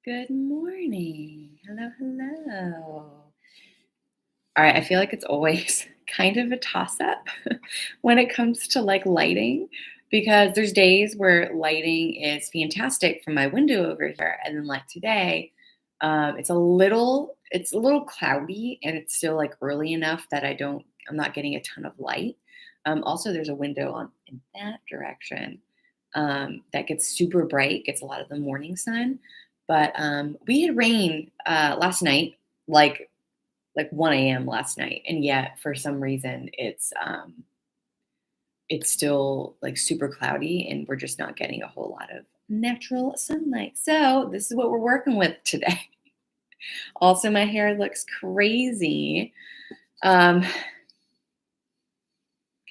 Good morning. Hello, hello. All right, I feel like it's always kind of a toss up when it comes to like lighting because there's days where lighting is fantastic from my window over here, and then like today, it's a little cloudy and it's still like early enough that I'm not getting a ton of light. Also, there's a window on in that direction that gets super bright, gets a lot of the morning sun. But we had rain last night, like 1 a.m. last night, and yet for some reason it's still like super cloudy, and we're just not getting a whole lot of natural sunlight. So this is what we're working with today. Also, my hair looks crazy. Um,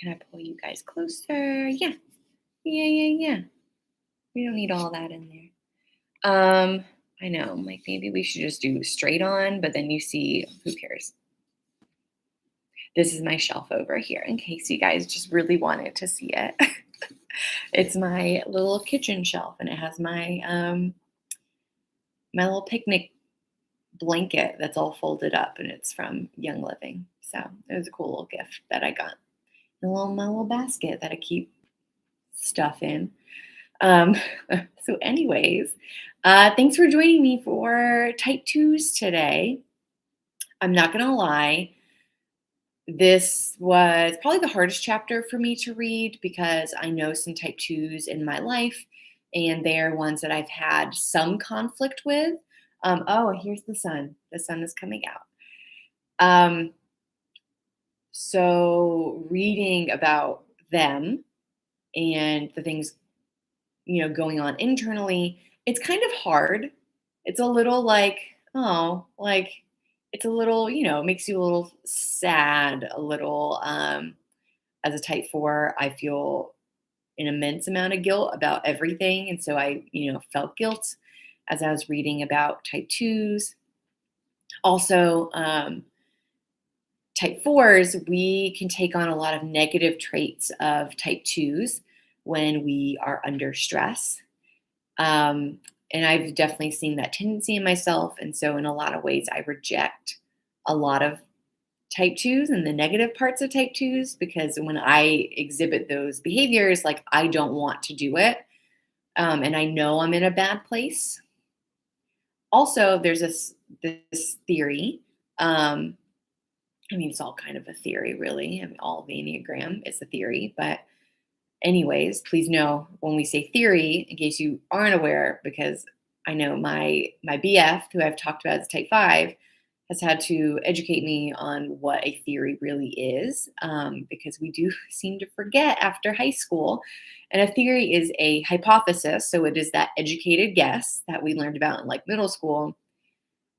can I pull you guys closer? Yeah, yeah. We don't need all that in there. I know, I'm like maybe we should just do straight on, but then you see, who cares? This is my shelf over here in case you guys just really wanted to see it. It's my little kitchen shelf, and it has my little picnic blanket that's all folded up, and it's from Young Living. So it was a cool little gift that I got. My little basket that I keep stuff in. Um, so, anyways, thanks for joining me for Type Twos today. I'm not gonna lie, this was probably the hardest chapter for me to read because I know some type twos in my life, and they're ones that I've had some conflict with. Oh, here's the sun. The sun is coming out. Um, so reading about them and the things going on internally, it's kind of hard. It's a little like, oh, like it's a little, it makes you a little sad, a little as a type 4, I feel an immense amount of guilt about everything. And so I, felt guilt as I was reading about type 2s. Also, type 4s, we can take on a lot of negative traits of type 2s when we are under stress. And I've definitely seen that tendency in myself. And so, in a lot of ways, I reject a lot of type 2s and the negative parts of type 2s because when I exhibit those behaviors, like I don't want to do it. And I know I'm in a bad place. Also, there's this theory. It's all kind of a theory, really. All of the Enneagram is a theory. But, anyways, please know when we say theory, in case you aren't aware, because I know my BF, who I've talked about as type 5, has had to educate me on what a theory really is, because we do seem to forget after high school. And a theory is a hypothesis, so it is that educated guess that we learned about in like middle school.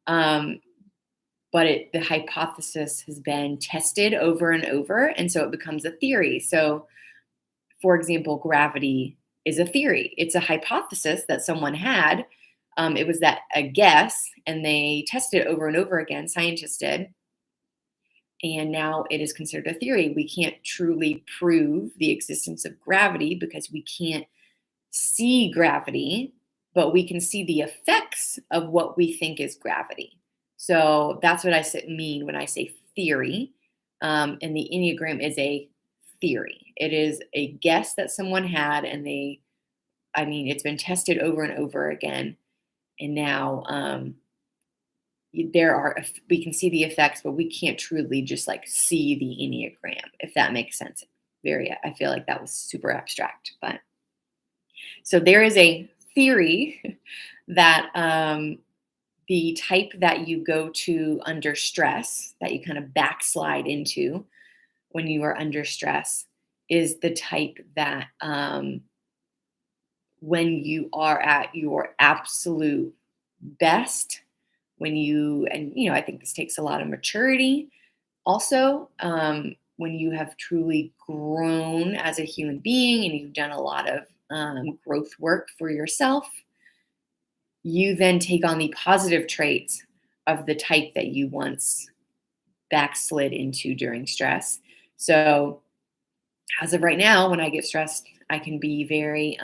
But the hypothesis has been tested over and over, and so it becomes a theory. So, for example, gravity is a theory. It's a hypothesis that someone had. It was that a guess, and they tested it over and over again. Scientists did, and now it is considered a theory. We can't truly prove the existence of gravity because we can't see gravity, but we can see the effects of what we think is gravity. So that's what mean when I say theory. And the Enneagram is a theory. It is a guess that someone had, and it's been tested over and over again. And now we can see the effects, but we can't truly just like see the Enneagram, if that makes sense. I feel like that was super abstract, but so there is a theory that the type that you go to under stress, that you kind of backslide into when you are under stress, is the type that when you are at your absolute best, I think this takes a lot of maturity. Also, when you have truly grown as a human being and you've done a lot of growth work for yourself, you then take on the positive traits of the type that you once backslid into during stress. So, as of right now, when I get stressed, I can be very,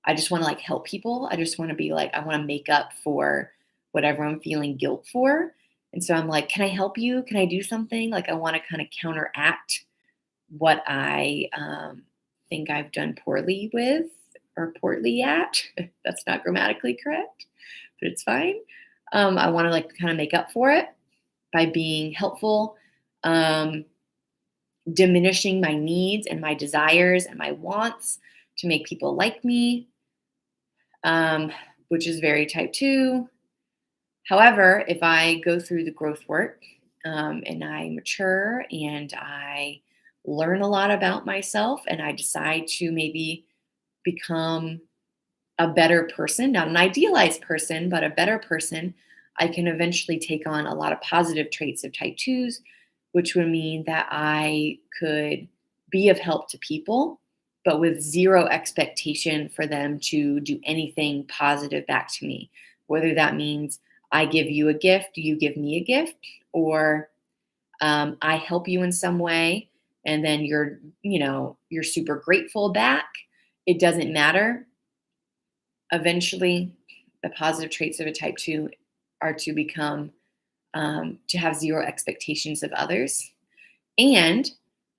I just want to like help people. I just want to be like, I want to make up for whatever I'm feeling guilt for. And so I'm like, can I help you? Can I do something? Like, I want to kind of counteract what I think I've done poorly with or poorly at. That's not grammatically correct, but it's fine. I want to like kind of make up for it by being helpful, um, diminishing my needs and my desires and my wants to make people like me, um, which is very type 2. However, if I go through the growth work and I mature and I learn a lot about myself and I decide to maybe become a better person, not an idealized person, but a better person, I can eventually take on a lot of positive traits of type 2s, which would mean that I could be of help to people, but with zero expectation for them to do anything positive back to me. Whether that means I give you a gift, you give me a gift, or I help you in some way, and then you're super grateful back. It doesn't matter. Eventually, the positive traits of a type 2 are to become to have zero expectations of others and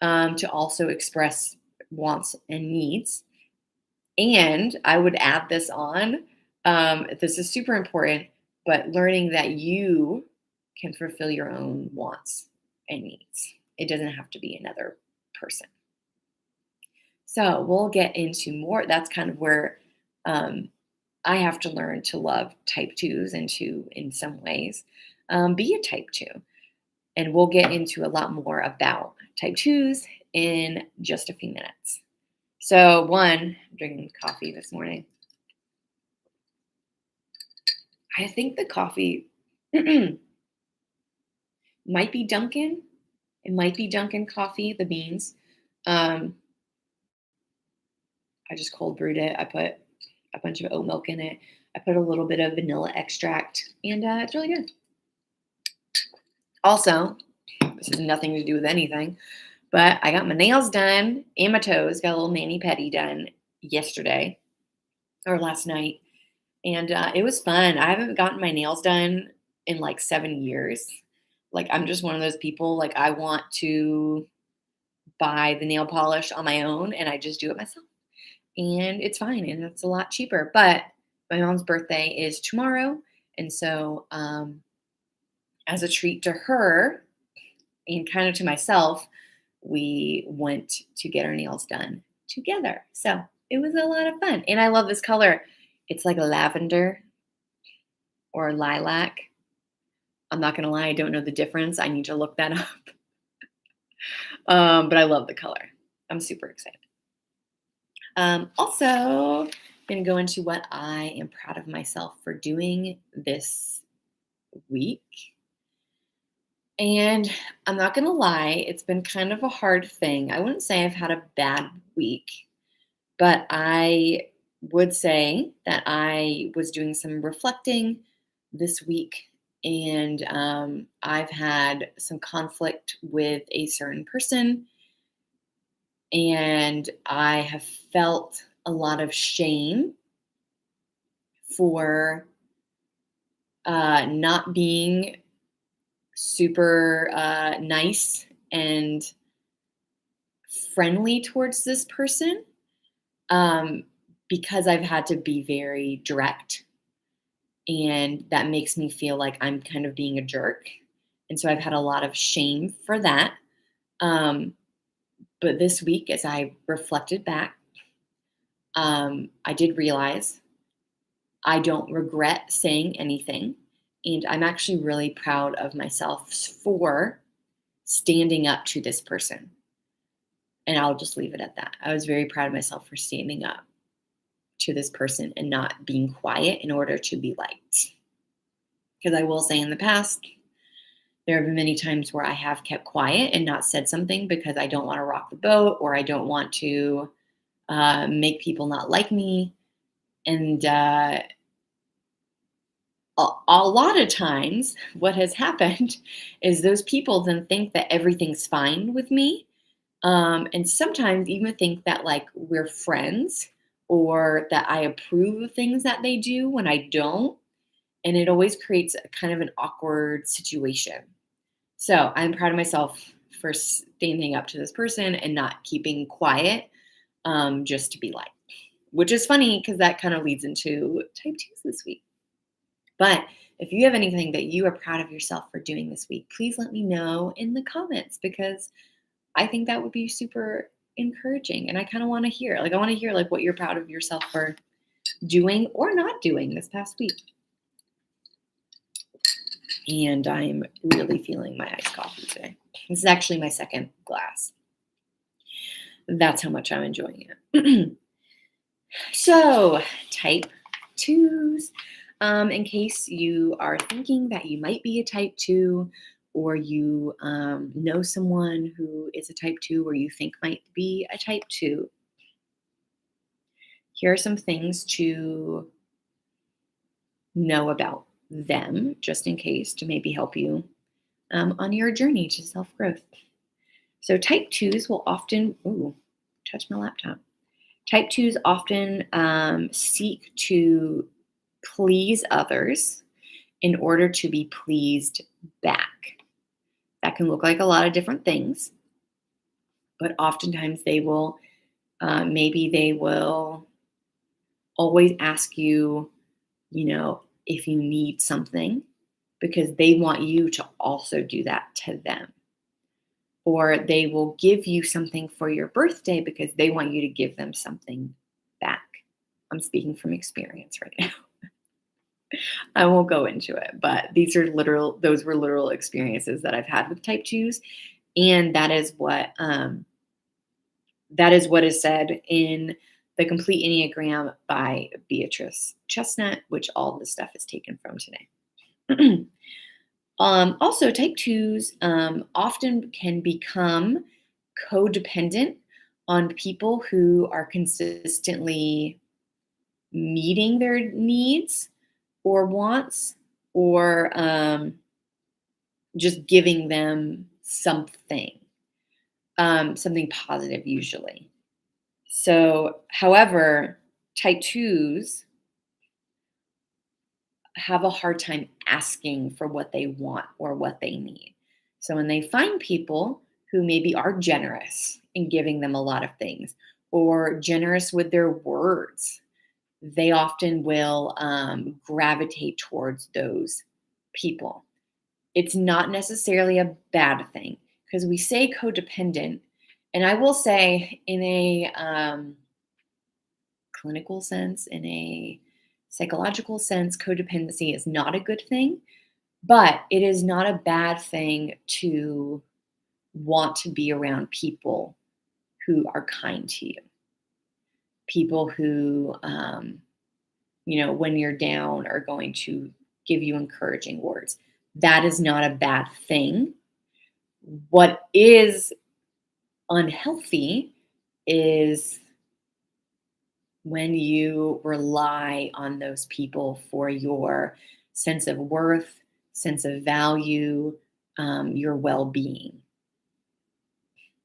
to also express wants and needs. And I would add this on. This is super important, but learning that you can fulfill your own wants and needs. It doesn't have to be another person. So we'll get into more. That's kind of where I have to learn to love type 2s and to, in some ways, be a type 2. And we'll get into a lot more about type 2s in just a few minutes. So I'm drinking coffee this morning. I think the coffee might be Dunkin'. It might be Dunkin' coffee, the beans. I just cold brewed it. I put a bunch of oat milk in it. I put a little bit of vanilla extract, and it's really good. Also, this has nothing to do with anything, but I got my nails done and my toes. Got a little mani-pedi done yesterday or last night, and it was fun. I haven't gotten my nails done in like 7 years. Like, I'm just one of those people, like, I want to buy the nail polish on my own, and I just do it myself. And it's fine, and it's a lot cheaper. But my mom's birthday is tomorrow, and so as a treat to her and kind of to myself, we went to get our nails done together. So it was a lot of fun, and I love this color. It's like lavender or lilac. I'm not gonna lie, I don't know the difference. I need to look that up. But I love the color. I'm super excited. Also, I'm going to go into what I am proud of myself for doing this week. And I'm not going to lie, it's been kind of a hard thing. I wouldn't say I've had a bad week, but I would say that I was doing some reflecting this week, and I've had some conflict with a certain person. And I have felt a lot of shame for not being super nice and friendly towards this person because I've had to be very direct. And that makes me feel like I'm kind of being a jerk. And so I've had a lot of shame for that. But this week, as I reflected back, I did realize I don't regret saying anything. And I'm actually really proud of myself for standing up to this person. And I'll just leave it at that. I was very proud of myself for standing up to this person and not being quiet in order to be liked. Because I will say in the past, there have been many times where I have kept quiet and not said something because I don't want to rock the boat, or I don't want to make people not like me. And a lot of times what has happened is those people then think that everything's fine with me. And sometimes even think that like we're friends or that I approve of things that they do when I don't. And it always creates a kind of an awkward situation. So I'm proud of myself for standing up to this person and not keeping quiet, just to be liked, which is funny because that kind of leads into type twos this week. But if you have anything that you are proud of yourself for doing this week, please let me know in the comments because I think that would be super encouraging. And I kind of want to hear, like, I want to hear like what you're proud of yourself for doing or not doing this past week. And I'm really feeling my iced coffee today. This is actually my second glass. That's how much I'm enjoying it. So, type twos. In case you are thinking that you might be a type two, or you know someone who is a type two, or you think might be a type two, here are some things to know about them, just in case, to maybe help you on your journey to self growth. So, type twos will often, touch my laptop. Type twos often seek to please others in order to be pleased back. That can look like a lot of different things, but oftentimes they will, maybe they will always ask you, if you need something because they want you to also do that to them. Or they will give you something for your birthday because they want you to give them something back. I'm speaking from experience right now. I won't go into it, but those were literal experiences that I've had with type twos. And that is what is said in The Complete Enneagram by Beatrice Chestnut, which all this stuff is taken from today. Also, type twos often can become codependent on people who are consistently meeting their needs or wants, or just giving them something positive usually. So, however, type twos have a hard time asking for what they want or what they need. So when they find people who maybe are generous in giving them a lot of things or generous with their words, they often will gravitate towards those people. It's not necessarily a bad thing because we say codependent, and I will say in a clinical sense, in a psychological sense, codependency is not a good thing, but it is not a bad thing to want to be around people who are kind to you, people who, when you're down are going to give you encouraging words. That is not a bad thing. What is unhealthy is when you rely on those people for your sense of worth, sense of value, your well being.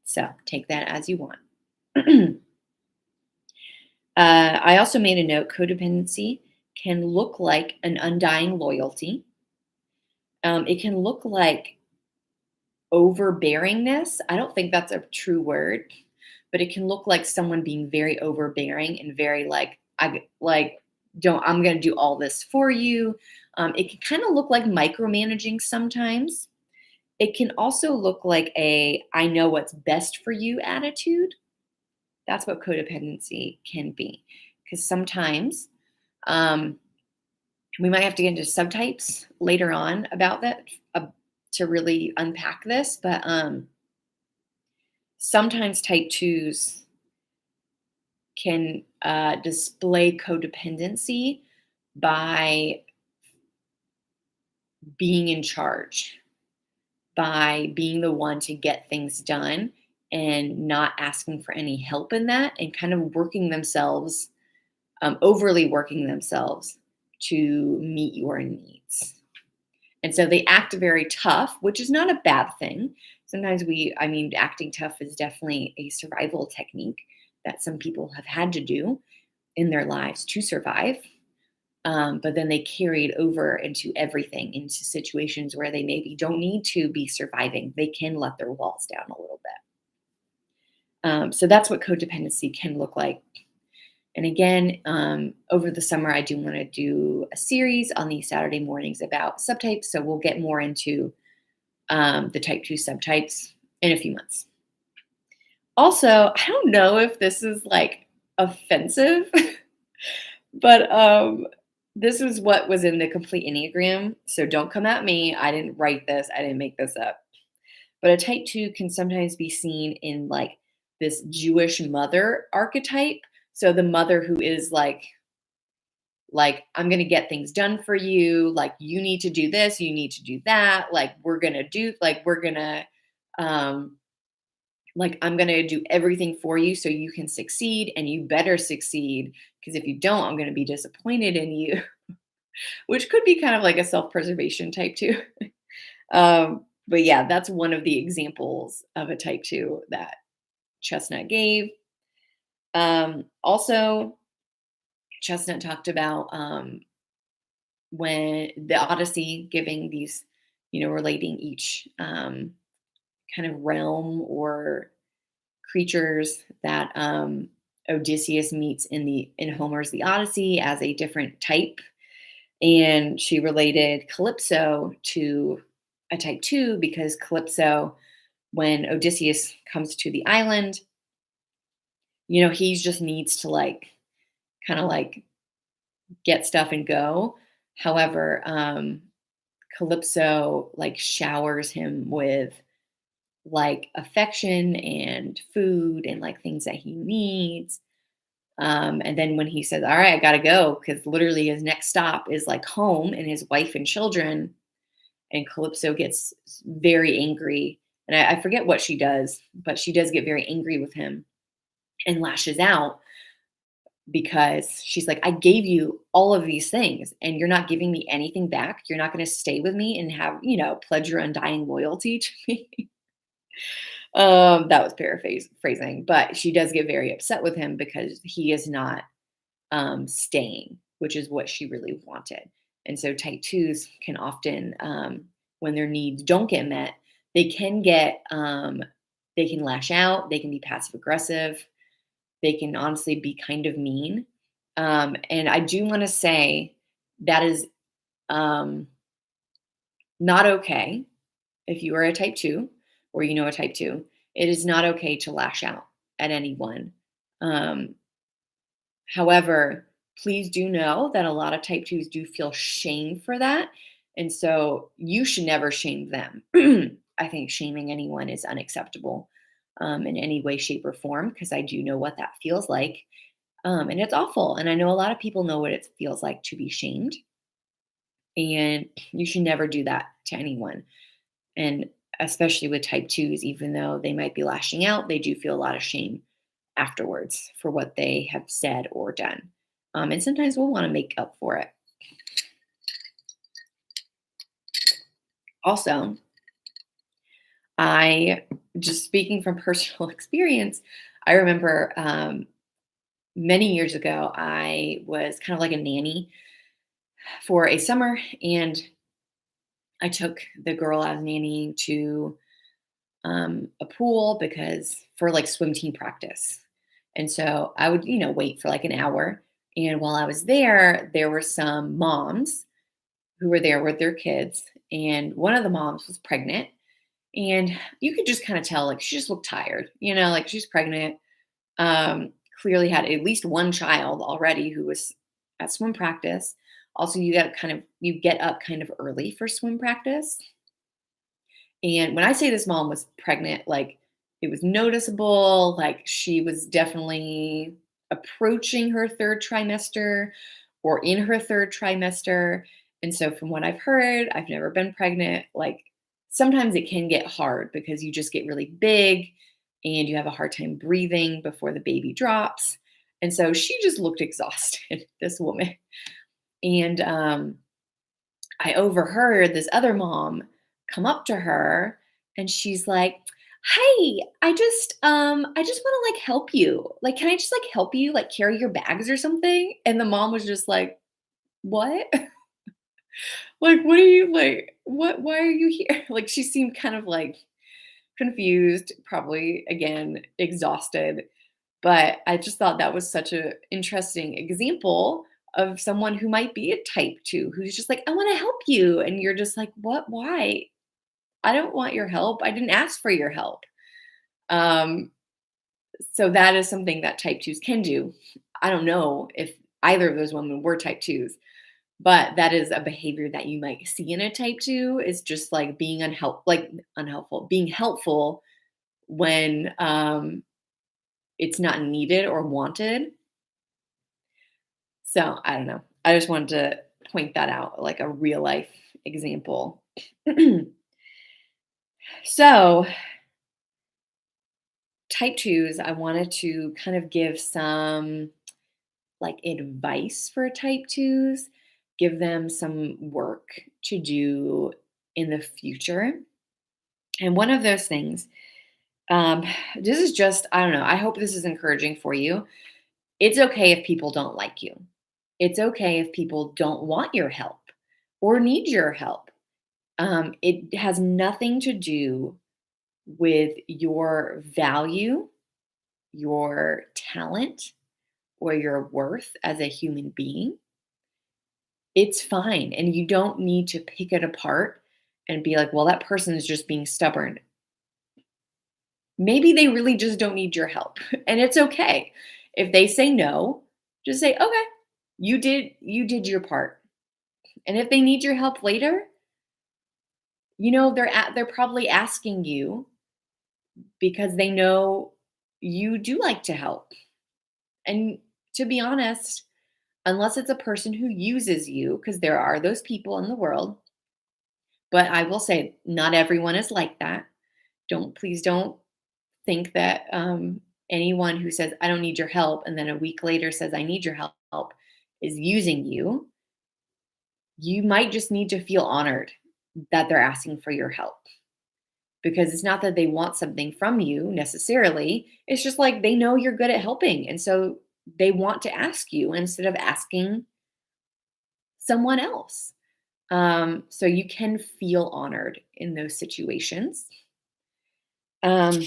So take that as you want. I also made a note codependency can look like an undying loyalty. It can look like overbearingness. I don't think that's a true word, but it can look like someone being very overbearing and very I'm going to do all this for you. It can kind of look like micromanaging sometimes. It can also look like I know what's best for you attitude. That's what codependency can be. Because sometimes we might have to get into subtypes later on about that to really unpack this. But sometimes type twos can display codependency by being in charge, by being the one to get things done and not asking for any help in that, and kind of working themselves, overly working themselves to meet your needs. And so they act very tough, which is not a bad thing. Sometimes acting tough is definitely a survival technique that some people have had to do. in their lives to survive. But then they carried over into everything, into situations where they maybe don't need to be surviving. They can let their walls down a little bit. So that's what codependency can look like. And again, over the summer, I do want to do a series on these Saturday mornings about subtypes. So we'll get more into the type 2 subtypes in a few months. Also, I don't know if this is like offensive, but this is what was in the complete Enneagram. So don't come at me. I didn't write this, I didn't make this up. But a type 2 can sometimes be seen in like this Jewish mother archetype. So the mother who is like I'm going to get things done for you, like you need to do this, you need to do that, like we're going to do like we're going to um like I'm going to do everything for you so you can succeed and you better succeed because if you don't I'm going to be disappointed in you, which could be kind of like a self-preservation type 2. But yeah, that's one of the examples of a type 2 that Chestnut gave. Also, Chestnut talked about when the Odyssey giving these, relating each kind of realm or creatures that Odysseus meets in Homer's The Odyssey as a different type. And she related Calypso to a type 2 because Calypso, when Odysseus comes to the island, he just needs to kind of get stuff and go. However, Calypso showers him with affection and food and things that he needs. And then when he says, all right, I gotta go, because literally his next stop is home and his wife and children. And Calypso gets very angry. And I forget what she does, but she does get very angry with him and lashes out because she's like, I gave you all of these things and you're not giving me anything back. You're not going to stay with me and have, pledge your undying loyalty to me. That was paraphrasing, but she does get very upset with him because he is not staying, which is what she really wanted. And so type 2s can often, when their needs don't get met, they can lash out, they can be passive aggressive, they can honestly be kind of mean. And I do want to say that is not okay if you are a type 2 or a type 2. It is not okay to lash out at anyone. However, please do know that a lot of type 2s do feel shame for that. And so you should never shame them. I think shaming anyone is unacceptable in any way, shape, or form, because I do know what that feels like. And it's awful. And I know a lot of people know what it feels like to be shamed. And you should never do that to anyone. And especially with type 2s, even though they might be lashing out, they do feel a lot of shame afterwards for what they have said or done. And sometimes we'll want to make up for it. Also, I just speaking from personal experience, I remember many years ago, I was kind of like a nanny for a summer, and I took the girl I was nannying to a pool because for swim team practice. And so I would, wait for an hour. And while I was there, there were some moms who were there with their kids. And one of the moms was pregnant. And you could just kind of tell, she just looked tired, she's pregnant. Clearly had at least one child already who was at swim practice. Also, you get up kind of early for swim practice. And when I say this mom was pregnant, it was noticeable, she was definitely approaching her third trimester or in her third trimester. And so from what I've heard, I've never been pregnant, sometimes it can get hard because you just get really big and you have a hard time breathing before the baby drops. And so she just looked exhausted, this woman. And I overheard this other mom come up to her and she's like, "Hey, I just wanna, like, help you. Like, can I just, like, help you, like, carry your bags or something?" And the mom was just like, "What?" Like, "What are you like, what why are you here?" Like, she seemed kind of, like, confused, probably, again, exhausted, but I just thought that was such a interesting example of someone who might be a type 2, who's just like, "I wanna help you," and you're just like, "What? Why? I don't want your help. I didn't ask for your help." Um, so that is something that type 2s can do. I don't know if either of those women were type 2s, but that is a behavior that you might see in a type 2 is just like being unhelpful, being helpful when it's not needed or wanted. So I don't know. I just wanted to point that out, like a real life example. So type 2s, I wanted to kind of give some like advice for type 2s, give them some work to do in the future. And one of those things, um, this is just, I don't know, I hope this is encouraging for you. It's okay if people don't like you. It's okay if people don't want your help or need your help. It has nothing to do with your value, your talent, or your worth as a human being. It's fine. And you don't need to pick it apart and be like, well, that person is just being stubborn. Maybe they really just don't need your help. And it's okay. If they say no, just say, okay, you did your part. And if they need your help later, they're probably asking you because they know you do like to help. And to be honest, unless it's a person who uses you, because there are those people in the world, but I will say not everyone is like that. Please don't think that anyone who says, I don't need your help, and then a week later says, I need your help, is using you. You might just need to feel honored that they're asking for your help because it's not that they want something from you necessarily. It's just like they know you're good at helping. And so they want to ask you instead of asking someone else. So you can feel honored in those situations. Um,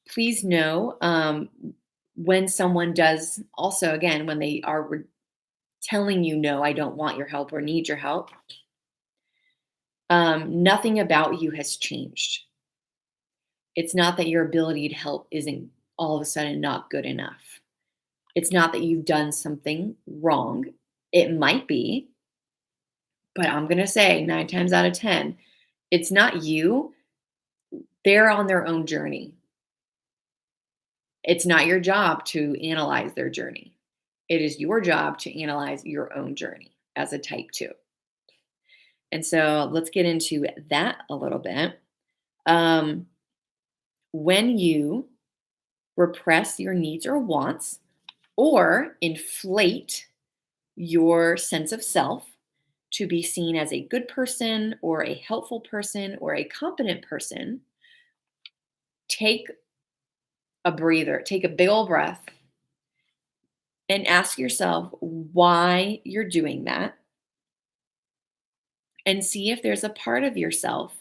please know when someone does, also, again, when they are telling you, no, I don't want your help or need your help, nothing about you has changed. It's not that your ability to help isn't all of a sudden not good enough. It's not that you've done something wrong. It might be, but I'm going to say 9 times out of 10, it's not you. They're on their own journey. It's not your job to analyze their journey. It is your job to analyze your own journey as a type 2. And so let's get into that a little bit. Um, when you repress your needs or wants or inflate your sense of self to be seen as a good person or a helpful person or a competent person, take a breather, take a big old breath, and ask yourself why you're doing that and see if there's a part of yourself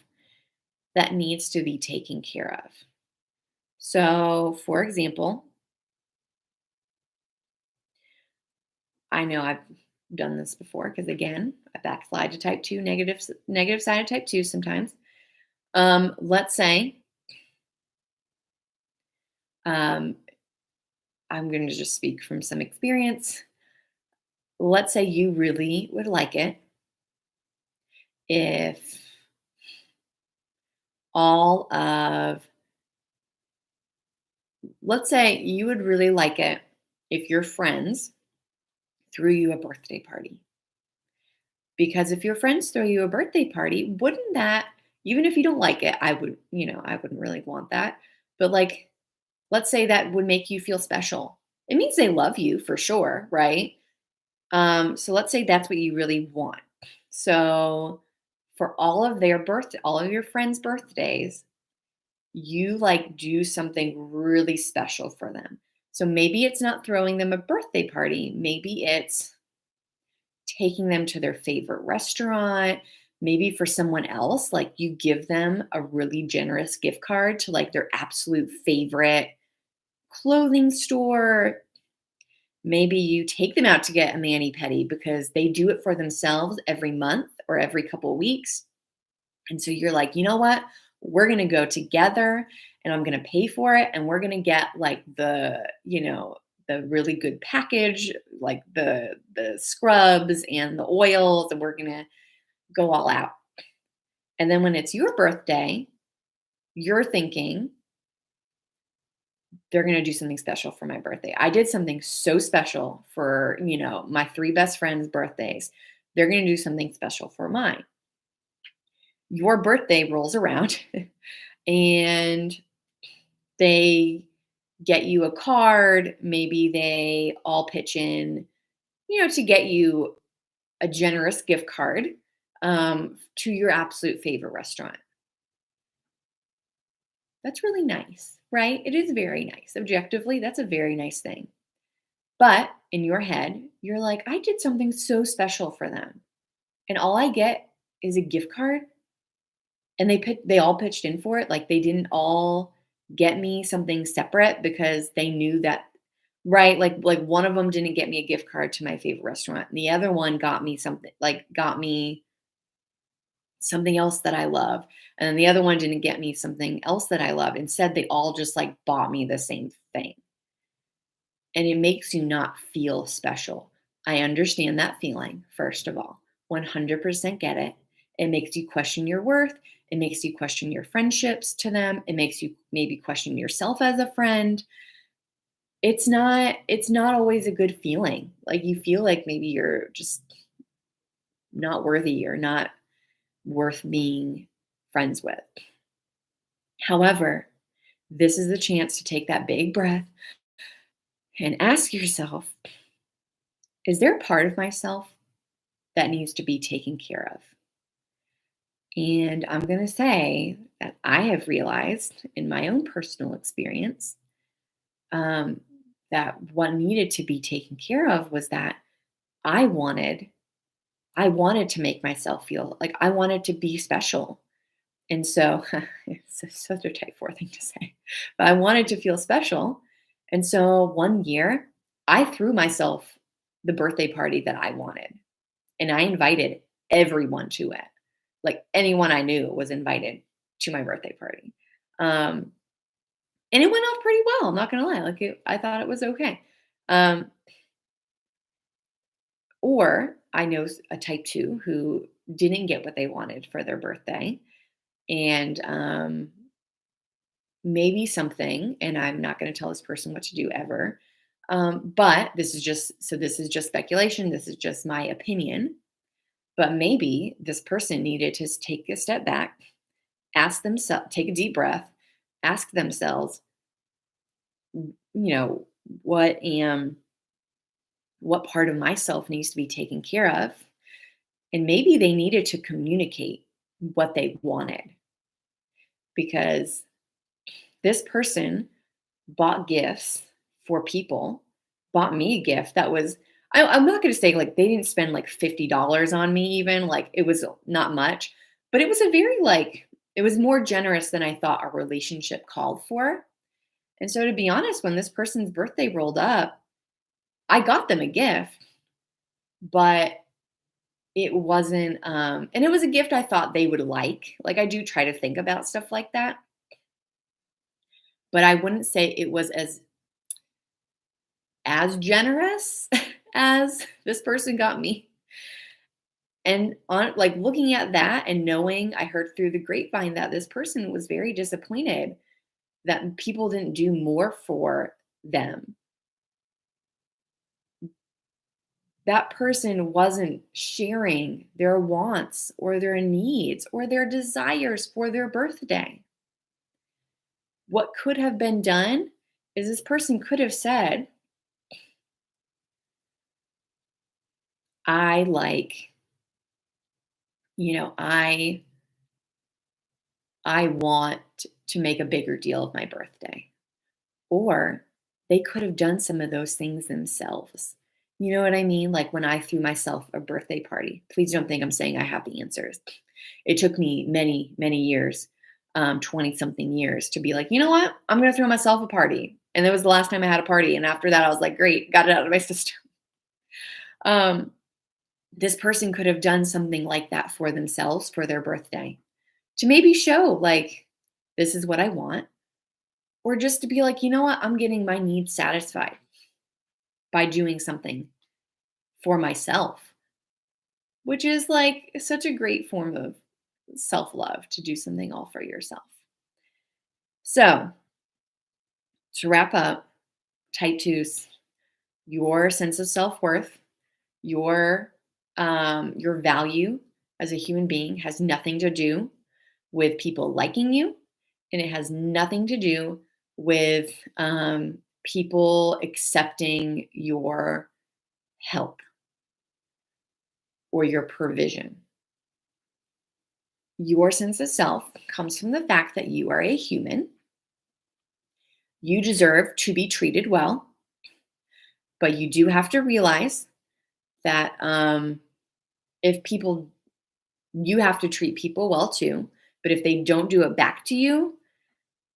that needs to be taken care of. So, for example, I know I've done this before because again, I backslide to type 2, negative side of type 2 sometimes. Let's say um, I'm going to just speak from some experience. Let's say you really would like it if all of, let's say you would really like it if your friends threw you a birthday party. Because if your friends throw you a birthday party, wouldn't that, even if you don't like it, I wouldn't really want that. But like, let's say that would make you feel special. It means they love you for sure, right? So let's say that's what you really want. So for all of your friends' birthdays, you do something really special for them. So maybe it's not throwing them a birthday party. Maybe it's taking them to their favorite restaurant. Maybe for someone else, you give them a really generous gift card to their absolute favorite clothing store. Maybe you take them out to get a mani-pedi because they do it for themselves every month or every couple of weeks. And so you're like, you know what? We're going to go together and I'm going to pay for it. And we're going to get the really good package, like the scrubs and the oils, and we're going to go all out. And then when it's your birthday, you're thinking, they're going to do something special for my birthday. I did something so special for, my three best friends' birthdays. They're going to do something special for mine. Your birthday rolls around and they get you a card. Maybe they all pitch in, to get you a generous gift card to your absolute favorite restaurant. That's really nice, right? It is very nice. Objectively, that's a very nice thing. But in your head, you're like, I did something so special for them. And all I get is a gift card. And they all pitched in for it. Like they didn't all get me something separate because they knew that, right? Like one of them didn't get me a gift card to my favorite restaurant. And the other one got me something else that I love. And then the other one didn't get me something else that I love. Instead, they all just bought me the same thing. And it makes you not feel special. I understand that feeling, first of all. 100% get it. It makes you question your worth. It makes you question your friendships to them. It makes you maybe question yourself as a friend. It's not always a good feeling. Like you feel like maybe you're just not worthy or not worth being friends with. However, this is the chance to take that big breath and ask yourself, is there a part of myself that needs to be taken care of? And I'm going to say that I have realized in my own personal experience that what needed to be taken care of was that I wanted to make myself feel like I wanted to be special. And so it's such a type 4 thing to say, but I wanted to feel special. And so one year I threw myself the birthday party that I wanted and I invited everyone to it. Like anyone I knew was invited to my birthday party. And it went off pretty well. I'm not going to lie. I thought it was okay. Or I know a type 2 who didn't get what they wanted for their birthday. And maybe something, and I'm not going to tell this person what to do ever. But this is just speculation. This is just my opinion. But maybe this person needed to take a step back, ask themselves, take a deep breath, ask themselves, what part of myself needs to be taken care of? And maybe they needed to communicate what they wanted because this person bought gifts for people, bought me a gift that was, I'm not going to say they didn't spend $50 on me even, it was not much, but it was a very it was more generous than I thought our relationship called for. And so to be honest, when this person's birthday rolled up, I got them a gift, but it wasn't, and it was a gift I thought they would like. I do try to think about stuff like that, but I wouldn't say it was as generous as this person got me. And on looking at that and knowing, I heard through the grapevine that this person was very disappointed that people didn't do more for them. That person wasn't sharing their wants or their needs or their desires for their birthday. What could have been done is this person could have said, I like you know, I want to make a bigger deal of my birthday. Or they could have done some of those things themselves. You know what I mean? Like when I threw myself a birthday party. Please don't think I'm saying I have the answers. It took me many, many years, 20 something years to be like, you know what? I'm going to throw myself a party. And that was the last time I had a party. And after that, I was like, great, got it out of my system. Um, this person could have done something like that for themselves for their birthday to maybe show, like, this is what I want. Or just to be like, you know what? I'm getting my needs satisfied by doing something for myself, which is like such a great form of self love to do something all for yourself. So, to wrap up, type twos, your sense of self worth, your your value as a human being has nothing to do with people liking you, and it has nothing to do with people accepting your help or your provision. Your sense of self comes from the fact that you are a human. You deserve to be treated well, but you do have to realize that if people, you have to treat people well too. But if they don't do it back to you,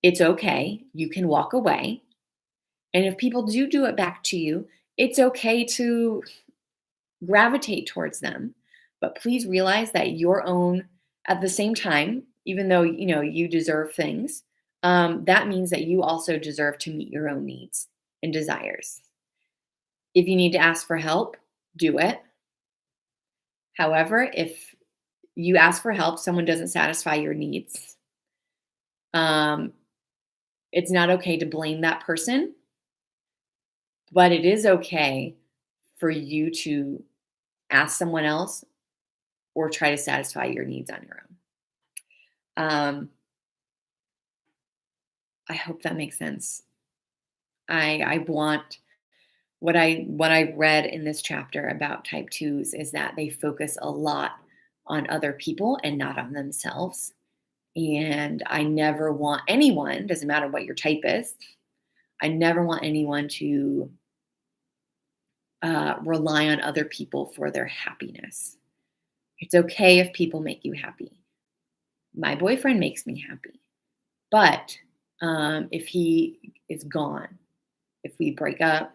it's okay. You can walk away. And if people do it back to you, it's okay to gravitate towards them. But please realize that your own, at the same time, even though you know you deserve things, that means that you also deserve to meet your own needs and desires. If you need to ask for help, do it. However, if you ask for help, someone doesn't satisfy your needs, um, it's not okay to blame that person, but it is okay for you to ask someone else or try to satisfy your needs on your own. I hope that makes sense. I want what I read in this chapter about type twos is that they focus a lot on other people and not on themselves. And I never want anyone, doesn't matter what your type is, I never want anyone to rely on other people for their happiness. It's okay if people make you happy. My boyfriend makes me happy. But if he is gone, if we break up,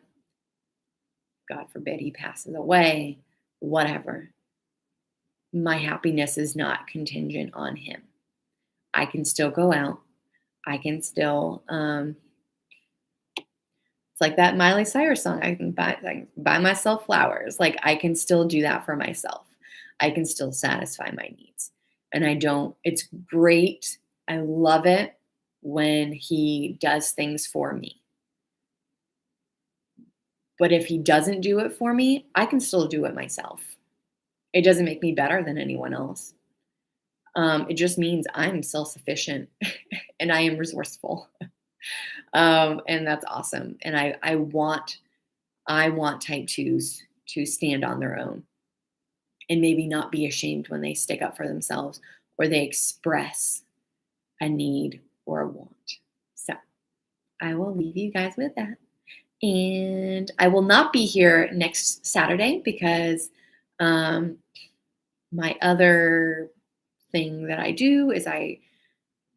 God forbid he passes away, whatever, my happiness is not contingent on him. I can still go out. I can still, it's like that Miley Cyrus song. I can buy myself flowers. Like I can still do that for myself. I can still satisfy my needs. And I don't, it's great. I love it when he does things for me. But if he doesn't do it for me, I can still do it myself. It doesn't make me better than anyone else. It just means I'm self sufficient and I am resourceful. And that's awesome. And I want type twos to stand on their own and maybe not be ashamed when they stick up for themselves or they express a need or a want. So I will leave you guys with that. And I will not be here next Saturday because my other thing that I do is I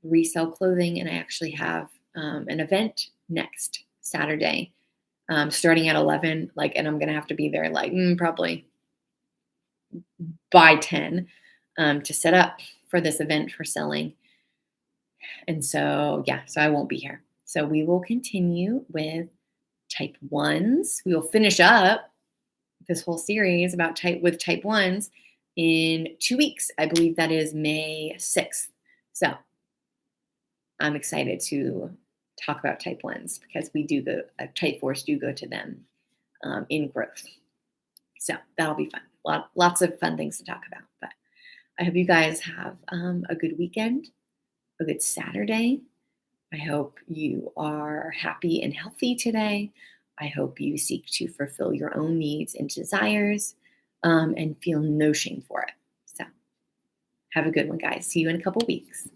resell clothing, and I actually have an event next Saturday starting at 11. Like, and I'm gonna have to be there like probably by 10 to set up for this event for selling. And so yeah, so I won't be here. So we will continue with type ones. We will finish up this whole series about type ones in 2 weeks. I believe that is May 6th. So I'm excited to talk about type ones because we do go, type fours do go to them in growth. So that'll be fun. Lots of fun things to talk about. But I hope you guys have a good weekend, a good Saturday. I hope you are happy and healthy today. I hope you seek to fulfill your own needs and desires and feel no shame for it. So Have a good one, guys. See you in a couple weeks.